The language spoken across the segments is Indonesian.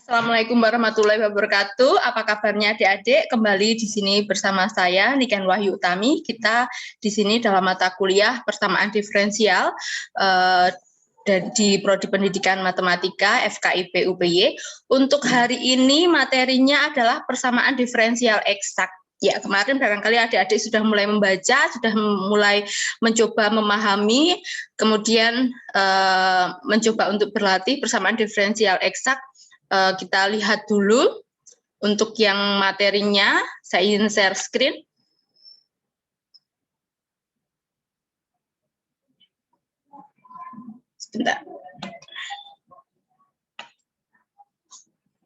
Assalamualaikum warahmatullahi wabarakatuh. Apa kabarnya adik-adik? Kembali di sini bersama saya Niken Wahyu Utami. Kita di sini dalam mata kuliah persamaan diferensial dan di Prodi Pendidikan Matematika FKIP UPY. Untuk hari ini materinya adalah persamaan diferensial eksak. Ya, kemarin barangkali adik-adik sudah mulai membaca, sudah mulai mencoba memahami, kemudian mencoba untuk berlatih persamaan diferensial eksak. Kita lihat dulu untuk yang materinya. Saya ingin share screen. Sebentar.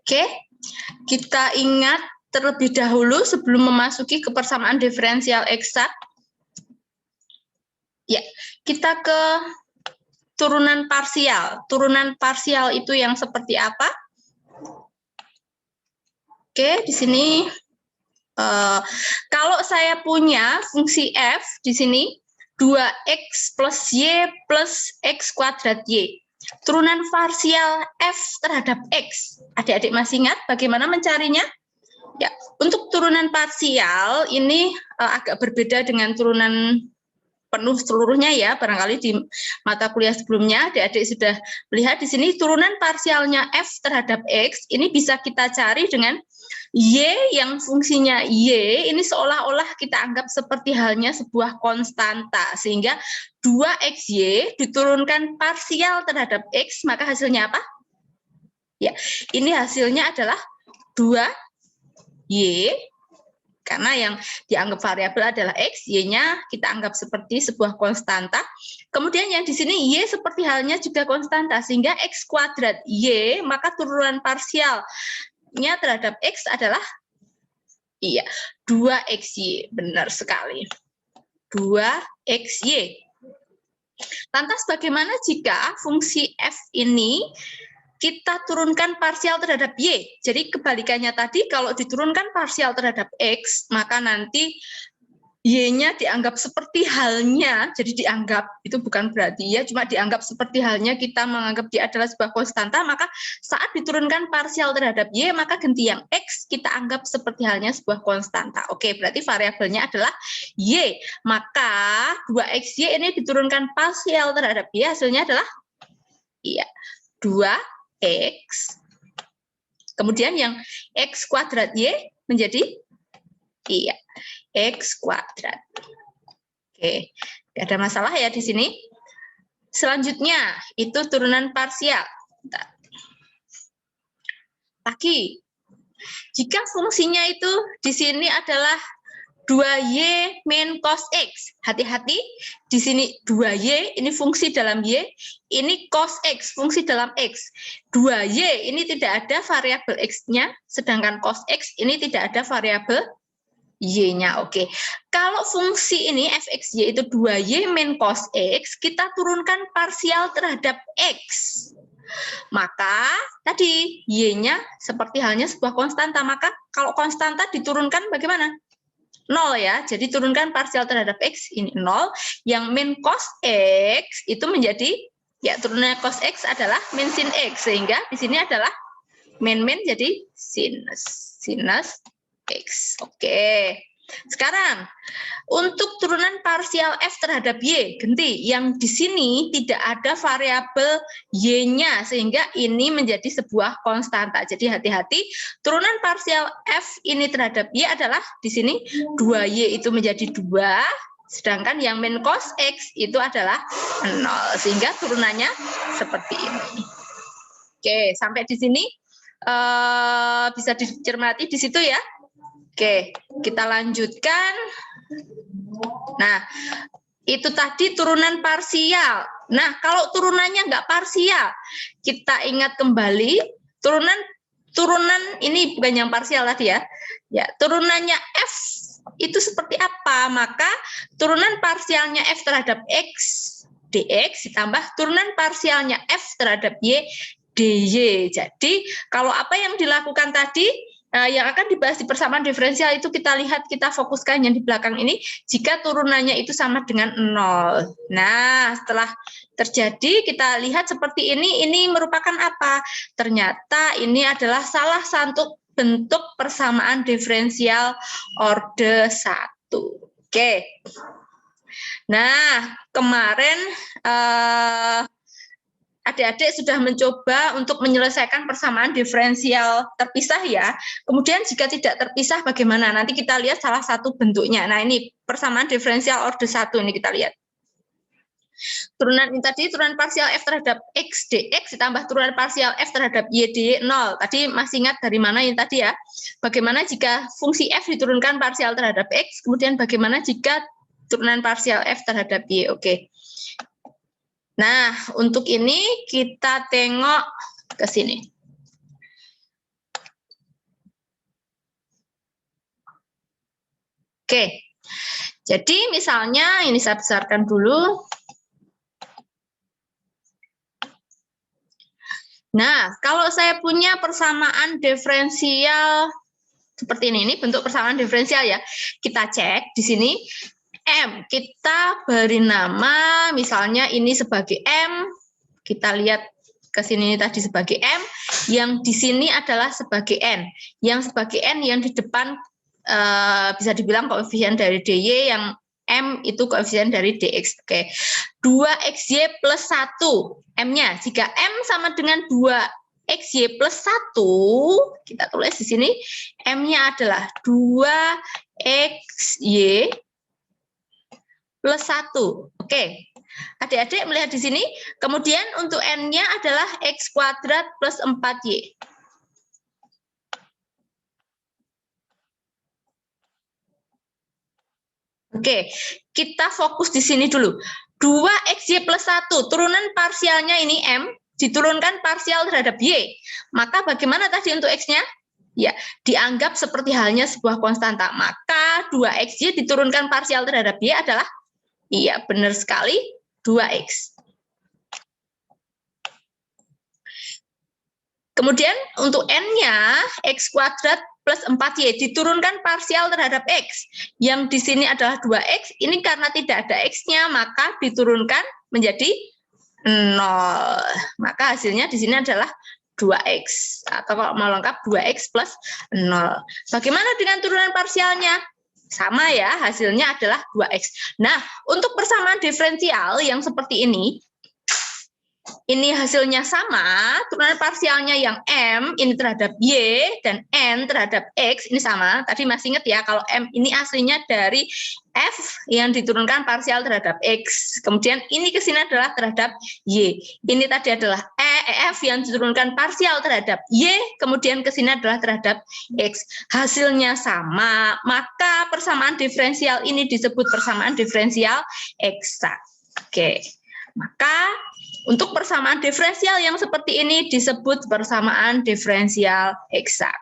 Oke, kita ingat terlebih dahulu sebelum memasuki ke persamaan diferensial eksak. Ya, kita ke turunan parsial. Turunan parsial itu yang seperti apa? Oke, di sini kalau saya punya fungsi f di sini 2x plus y plus x kuadrat y. Turunan parsial f terhadap x. Adik-adik masih ingat bagaimana mencarinya? Ya, untuk turunan parsial ini agak berbeda dengan turunan penuh seluruhnya ya, barangkali di mata kuliah sebelumnya adik-adik sudah melihat di sini turunan parsialnya f terhadap x ini bisa kita cari dengan y yang fungsinya y ini seolah-olah kita anggap seperti halnya sebuah konstanta, sehingga 2xy diturunkan parsial terhadap x, maka hasilnya apa? Ya, ini hasilnya adalah 2y. Karena yang dianggap variabel adalah x, y-nya kita anggap seperti sebuah konstanta. Kemudian yang di sini y seperti halnya juga konstanta, sehingga x kuadrat y, maka turunan parsialnya terhadap x adalah 2xy. Benar sekali. 2xy. Lantas bagaimana jika fungsi f ini kita turunkan parsial terhadap y? Jadi kebalikannya tadi, kalau diturunkan parsial terhadap x, maka nanti y-nya dianggap seperti halnya, jadi dianggap, itu bukan berarti ya, cuma dianggap seperti halnya kita menganggap dia adalah sebuah konstanta, maka saat diturunkan parsial terhadap y, maka ganti yang x, kita anggap seperti halnya sebuah konstanta. Oke, berarti variabelnya adalah y, maka 2xy ini diturunkan parsial terhadap y, hasilnya adalah 2x, kemudian yang x kuadrat y menjadi x kuadrat. Oke, tidak ada masalah ya di sini. Selanjutnya itu turunan parsial. Lagi, jika fungsinya itu di sini adalah 2y min cos x. Hati-hati, di sini 2y ini fungsi dalam y, ini cos x, fungsi dalam x. 2y ini tidak ada variabel x-nya, sedangkan cos x ini tidak ada variabel y-nya. Oke. Kalau fungsi ini fxy itu 2y min cos x, kita turunkan parsial terhadap x. Maka tadi y-nya seperti halnya sebuah konstanta, maka kalau konstanta diturunkan bagaimana? 0 ya, jadi turunkan parsial terhadap x ini 0, yang min cos x itu menjadi, ya turunan cos x adalah min sin x, sehingga di sini adalah min jadi sinus x. Oke, sekarang untuk turunan parsial f terhadap y, ganti yang di sini tidak ada variabel y-nya, sehingga ini menjadi sebuah konstanta. Jadi hati-hati, turunan parsial f ini terhadap y adalah di sini 2y itu menjadi 2, sedangkan yang min cos x itu adalah 0, sehingga turunannya seperti ini. Oke, sampai di sini bisa dicermati di situ ya. Oke, kita lanjutkan. Nah, itu tadi turunan parsial. Nah, kalau turunannya nggak parsial, kita ingat kembali turunan ini bukan yang parsial tadi ya. Ya, turunannya f itu seperti apa? Maka turunan parsialnya f terhadap x dx ditambah turunan parsialnya f terhadap y dy. Jadi, kalau apa yang dilakukan tadi? yang akan dibahas di persamaan diferensial itu kita lihat, kita fokuskan yang di belakang ini, jika turunannya itu sama dengan 0. Nah, setelah terjadi, kita lihat seperti ini merupakan apa? Ternyata ini adalah salah satu bentuk persamaan diferensial orde 1. Oke. Nah, kemarin adik-adik sudah mencoba untuk menyelesaikan persamaan diferensial terpisah ya. Kemudian jika tidak terpisah bagaimana? Nanti kita lihat salah satu bentuknya. Nah, ini persamaan diferensial orde 1 ini kita lihat. Turunan ini tadi turunan parsial f terhadap x dx ditambah turunan parsial f terhadap y dy 0. Tadi masih ingat dari mana ini tadi ya? Bagaimana jika fungsi f diturunkan parsial terhadap x, kemudian bagaimana jika turunan parsial f terhadap y? Oke. Nah, untuk ini kita tengok ke sini. Oke, jadi misalnya ini saya besarkan dulu. Nah, kalau saya punya persamaan diferensial seperti ini bentuk persamaan diferensial ya. Kita cek di sini. M, kita beri nama, misalnya ini sebagai M, kita lihat ke sini tadi sebagai M, yang di sini adalah sebagai N. Yang sebagai N yang di depan bisa dibilang koefisien dari DY, yang M itu koefisien dari DX. Oke. 2XY plus 1, M-nya. Jika M sama dengan 2XY plus 1, kita tulis di sini, M-nya adalah 2XY plus 1. Oke. Adik-adik melihat di sini. Kemudian untuk N-nya adalah X kuadrat plus 4Y. Oke. Kita fokus di sini dulu. 2XY plus 1. Turunan parsialnya ini M. Diturunkan parsial terhadap Y. Maka bagaimana tadi untuk X-nya? Ya, dianggap seperti halnya sebuah konstanta. Maka 2XY diturunkan parsial terhadap Y adalah, iya, benar sekali, 2X. Kemudian untuk N-nya, X kuadrat plus 4Y, diturunkan parsial terhadap X. Yang di sini adalah 2X, ini karena tidak ada X-nya, maka diturunkan menjadi 0. Maka hasilnya di sini adalah 2X. Atau kalau mau lengkap, 2X plus 0. Bagaimana dengan turunan parsialnya? Sama ya, hasilnya adalah 2X. Nah, untuk persamaan diferensial yang seperti ini hasilnya sama, turunan parsialnya yang M ini terhadap Y dan N terhadap X ini sama. Tadi masih ingat ya, kalau M ini aslinya dari F yang diturunkan parsial terhadap X. Kemudian ini ke sini adalah terhadap Y. Ini tadi adalah F yang diturunkan parsial terhadap Y, kemudian ke sini adalah terhadap X. Hasilnya sama, maka persamaan diferensial ini disebut persamaan diferensial eksak. Oke. Maka untuk persamaan diferensial yang seperti ini disebut persamaan diferensial eksak.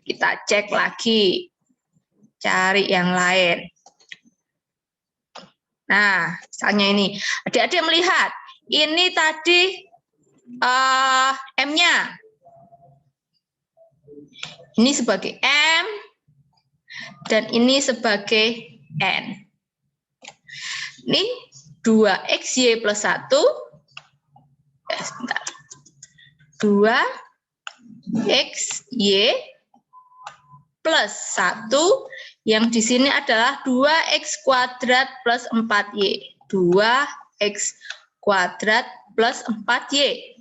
Kita cek lagi, cari yang lain. Nah, misalnya ini, adik-adik melihat, ini tadi M-nya. Ini sebagai M, dan ini sebagai N. Ini 2XY plus 1, sebentar, 2XY plus 1, yang di sini adalah 2X kuadrat plus 4Y. 2X kuadrat plus 4Y.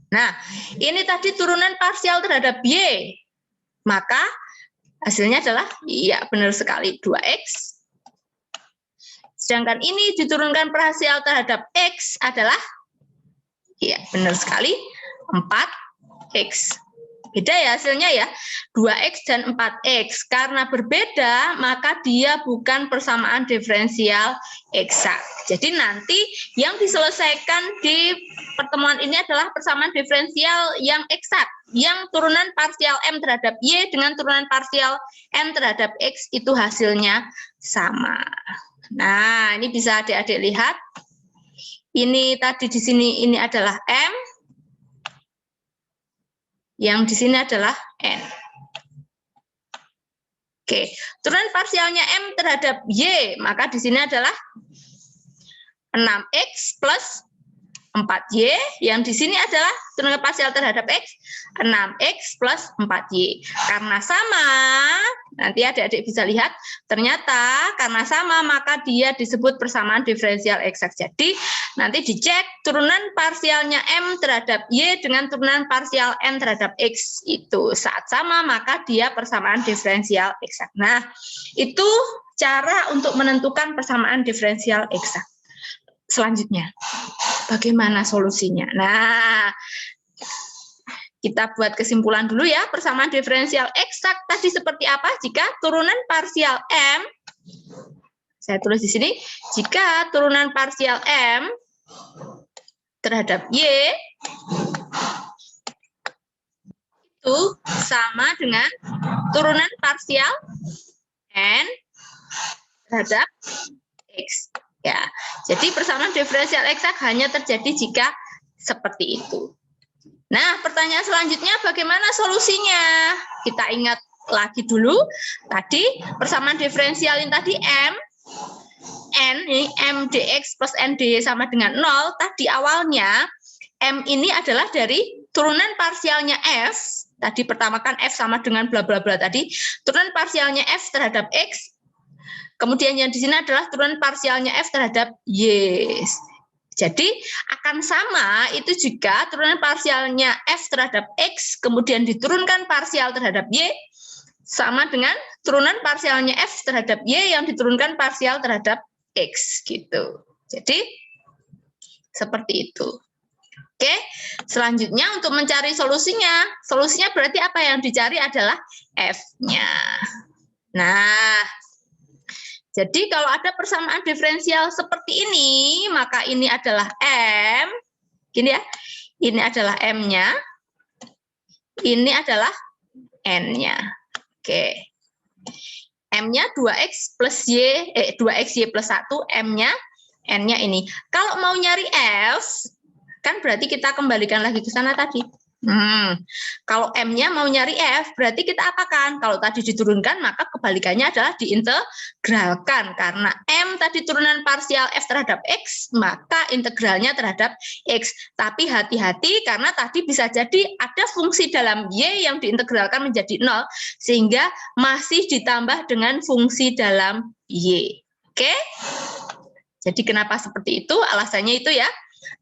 Nah, ini tadi turunan parsial terhadap Y. Maka hasilnya adalah, iya benar sekali, 2X. Sedangkan ini diturunkan parsial terhadap X adalah, iya benar sekali, 4X. Beda ya hasilnya ya, 2X dan 4X. Karena berbeda, maka dia bukan persamaan diferensial eksak. Jadi nanti yang diselesaikan di pertemuan ini adalah persamaan diferensial yang eksak. Yang turunan parsial M terhadap Y dengan turunan parsial N terhadap X itu hasilnya sama. Nah, ini bisa adik-adik lihat. Ini tadi di sini ini adalah M. Yang di sini adalah N. Oke, turunan parsialnya M terhadap Y, maka di sini adalah 6X plus 4Y, yang di sini adalah turunan parsial terhadap X, 6X plus 4Y. Karena sama, nanti adik-adik bisa lihat, ternyata karena sama, maka dia disebut persamaan diferensial eksak. Jadi, nanti dicek turunan parsialnya M terhadap Y dengan turunan parsial N terhadap X. Itu saat sama, maka dia persamaan diferensial eksak. Nah, itu cara untuk menentukan persamaan diferensial eksak. Selanjutnya, bagaimana solusinya? Nah, kita buat kesimpulan dulu ya. Persamaan diferensial eksak tadi seperti apa jika turunan parsial M, saya tulis di sini, jika turunan parsial M terhadap Y itu sama dengan turunan parsial N terhadap X. Ya, jadi persamaan diferensial eksak hanya terjadi jika seperti itu. Nah, pertanyaan selanjutnya bagaimana solusinya? Kita ingat lagi dulu, tadi persamaan diferensial yang tadi N, ini M dx plus N dy sama dengan 0, tadi awalnya M ini adalah dari turunan parsialnya F, tadi pertama kan F sama dengan bla bla bla tadi, turunan parsialnya F terhadap X, kemudian yang di sini adalah turunan parsialnya F terhadap Y. Jadi akan sama itu jika turunan parsialnya F terhadap X kemudian diturunkan parsial terhadap Y sama dengan turunan parsialnya F terhadap Y yang diturunkan parsial terhadap X gitu. Jadi seperti itu. Oke, selanjutnya untuk mencari solusinya. Solusinya berarti apa yang dicari adalah F-nya. Nah, jadi kalau ada persamaan diferensial seperti ini, maka ini adalah M, gini ya, ini adalah M-nya, ini adalah N-nya. Oke, M-nya 2X plus Y, 2XY plus 1, M-nya, N-nya ini. Kalau mau nyari F, kan berarti kita kembalikan lagi ke sana tadi. Kalau M-nya mau nyari F, berarti kita apakan? Kalau tadi diturunkan, maka kebalikannya adalah diintegralkan. Karena M tadi turunan parsial F terhadap X, maka integralnya terhadap X. Tapi hati-hati karena tadi bisa jadi ada fungsi dalam Y yang diintegralkan menjadi 0, sehingga masih ditambah dengan fungsi dalam Y. Oke? Jadi kenapa seperti itu? Alasannya itu ya.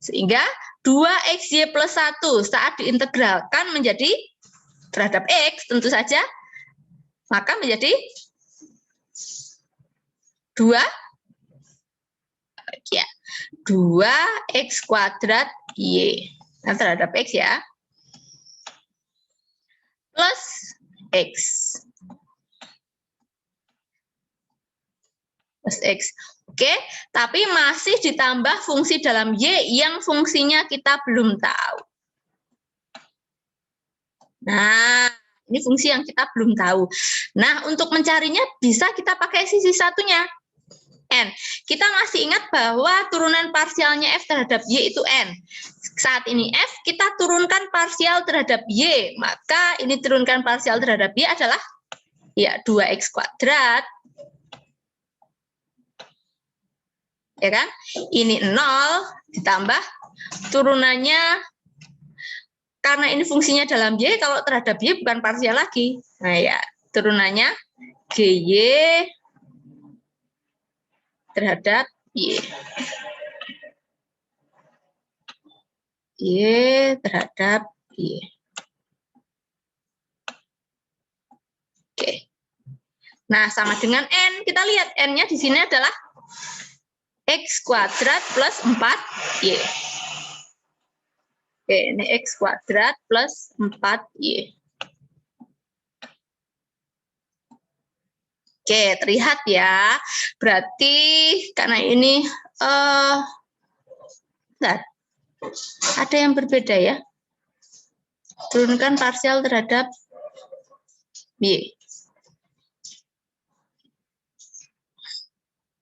Sehingga 2XY plus 1 saat diintegralkan menjadi terhadap X tentu saja, maka menjadi 2 ya, 2X kuadrat Y. Nah, terhadap X ya. Plus X. Plus X. Oke, tapi masih ditambah fungsi dalam Y yang fungsinya kita belum tahu. Nah, ini fungsi yang kita belum tahu. Nah, untuk mencarinya bisa kita pakai sisi satunya, N. Kita masih ingat bahwa turunan parsialnya F terhadap Y itu N. Saat ini F, kita turunkan parsial terhadap Y. Maka ini turunkan parsial terhadap Y adalah ya 2X kuadrat. Ya kan? Ini 0 ditambah turunannya, karena ini fungsinya dalam Y, kalau terhadap Y bukan parsial lagi. Nah ya, turunannya GY terhadap Y. Y terhadap Y. Oke. Nah, sama dengan N. Kita lihat N-nya di sini adalah X kuadrat plus 4Y. Oke, ini X kuadrat plus 4Y. Oke, terlihat ya. Berarti karena ini ada yang berbeda ya. Turunkan parsial terhadap Y.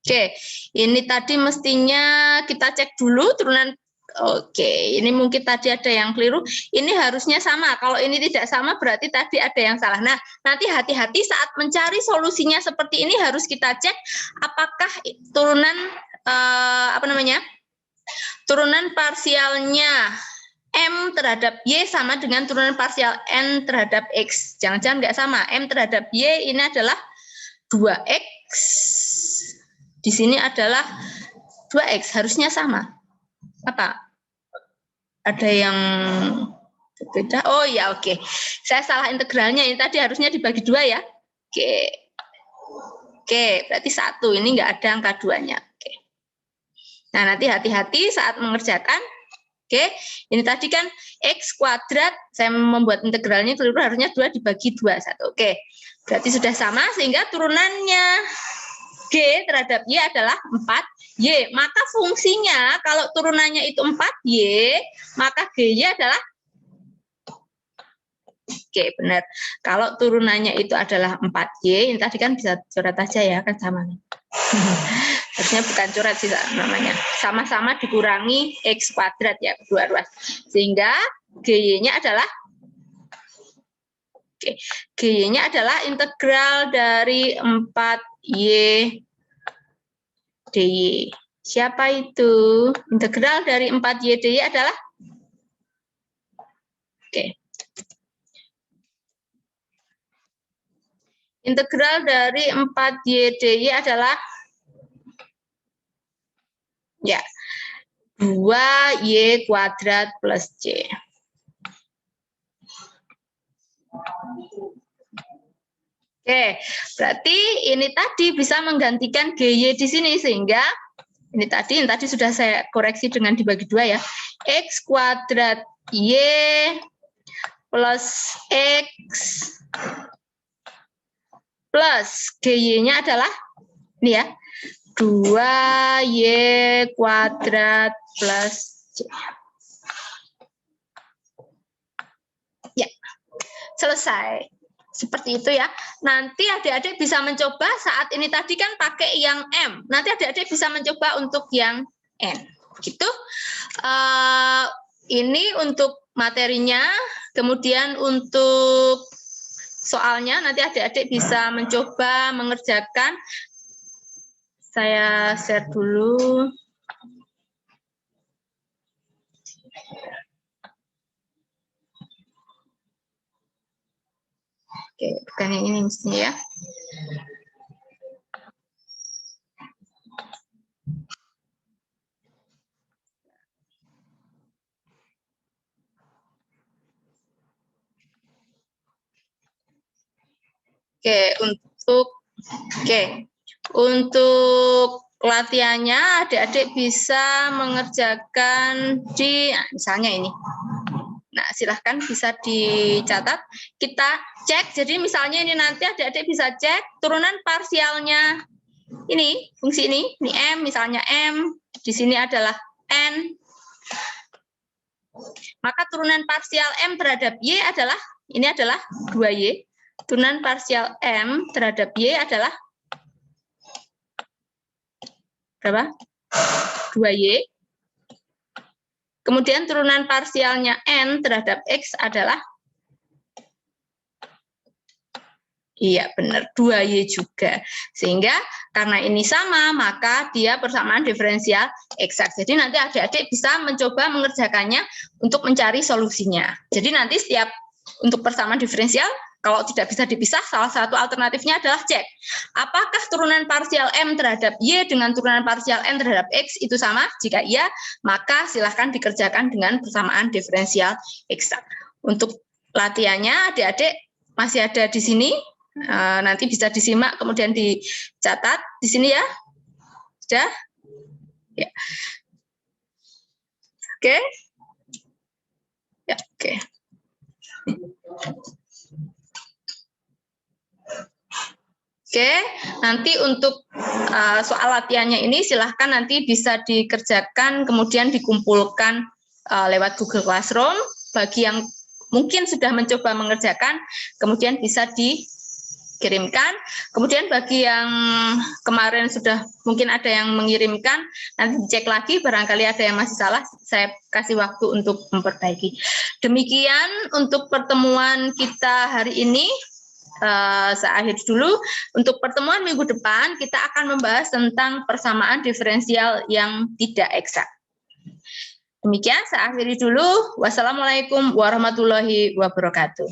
Oke, ini tadi mestinya kita cek dulu turunan Oke, ini mungkin tadi ada yang keliru. Ini harusnya sama. Kalau ini tidak sama, berarti tadi ada yang salah. Nah, nanti hati-hati saat mencari solusinya seperti ini harus kita cek apakah turunan turunan parsialnya M terhadap Y sama dengan turunan parsial N terhadap X. Jangan-jangan nggak sama. M terhadap Y ini adalah 2X. Di sini adalah 2X. Harusnya sama. Apa? Ada yang berbeda? Oh ya, oke. Saya salah integralnya. Ini tadi harusnya dibagi 2 ya. Oke, berarti 1. Ini nggak ada angka 2-nya. Oke. Nah, nanti hati-hati saat mengerjakan. Oke, ini tadi kan X kuadrat, saya membuat integralnya keliru, harusnya 2 dibagi 2, 1. Oke, berarti sudah sama, sehingga turunannya G terhadap Y adalah 4Y. Maka fungsinya, kalau turunannya itu 4Y, maka GY adalah, oke benar, kalau turunannya itu adalah 4Y, ini tadi kan bisa coret aja ya, kan sama. Harusnya bukan coret sih namanya. Sama-sama dikurangi X kuadrat ya, kedua ruas. Sehingga GY-nya adalah, GY-nya adalah integral dari 4Y dy. Siapa itu? Integral dari 4Y dy adalah, integral dari 4Y dy adalah, ya, 2Y kuadrat plus C. Oke, berarti ini tadi bisa menggantikan GY di sini, sehingga ini tadi sudah saya koreksi dengan dibagi 2 ya. X kuadrat Y plus X plus GY-nya adalah, ini ya, 2Y kuadrat plus C. Ya, selesai. Seperti itu ya. Nanti adik-adik bisa mencoba saat ini tadi kan pakai yang M. Nanti adik-adik bisa mencoba untuk yang N. Gitu. Ini untuk materinya. Kemudian untuk soalnya nanti adik-adik bisa mencoba mengerjakan. Saya share dulu. Oke, bukan yang ini mestinya ya. Untuk latihannya adik-adik bisa mengerjakan di, nah, misalnya ini. Nah, silahkan bisa dicatat. Kita cek, jadi misalnya ini nanti adik-adik bisa cek turunan parsialnya ini, fungsi ini M, misalnya M, di sini adalah N. Maka turunan parsial M terhadap Y adalah, ini adalah 2Y. Turunan parsial M terhadap Y adalah berapa? 2Y. Kemudian turunan parsialnya N terhadap X adalah, iya benar, 2Y juga. Sehingga karena ini sama, maka dia persamaan diferensial eksak. Jadi nanti adik-adik bisa mencoba mengerjakannya untuk mencari solusinya. Jadi nanti setiap untuk persamaan diferensial, kalau tidak bisa dipisah, salah satu alternatifnya adalah cek. Apakah turunan parsial M terhadap Y dengan turunan parsial N terhadap X itu sama? Jika iya, maka silahkan dikerjakan dengan persamaan diferensial eksak. Untuk latihannya, adik-adik masih ada di sini. Nanti bisa disimak, kemudian dicatat di sini ya. Sudah? Ya. Oke. Ya, oke. Oke, nanti untuk soal latihannya ini silahkan nanti bisa dikerjakan, kemudian dikumpulkan lewat Google Classroom. Bagi yang mungkin sudah mencoba mengerjakan, kemudian bisa di kirimkan. Kemudian bagi yang kemarin sudah mungkin ada yang mengirimkan, nanti cek lagi barangkali ada yang masih salah, saya kasih waktu untuk memperbaiki. Demikian untuk pertemuan kita hari ini. Saya akhiri dulu. Untuk pertemuan minggu depan kita akan membahas tentang persamaan diferensial yang tidak eksak. Demikian saya akhiri dulu. Wassalamualaikum warahmatullahi wabarakatuh.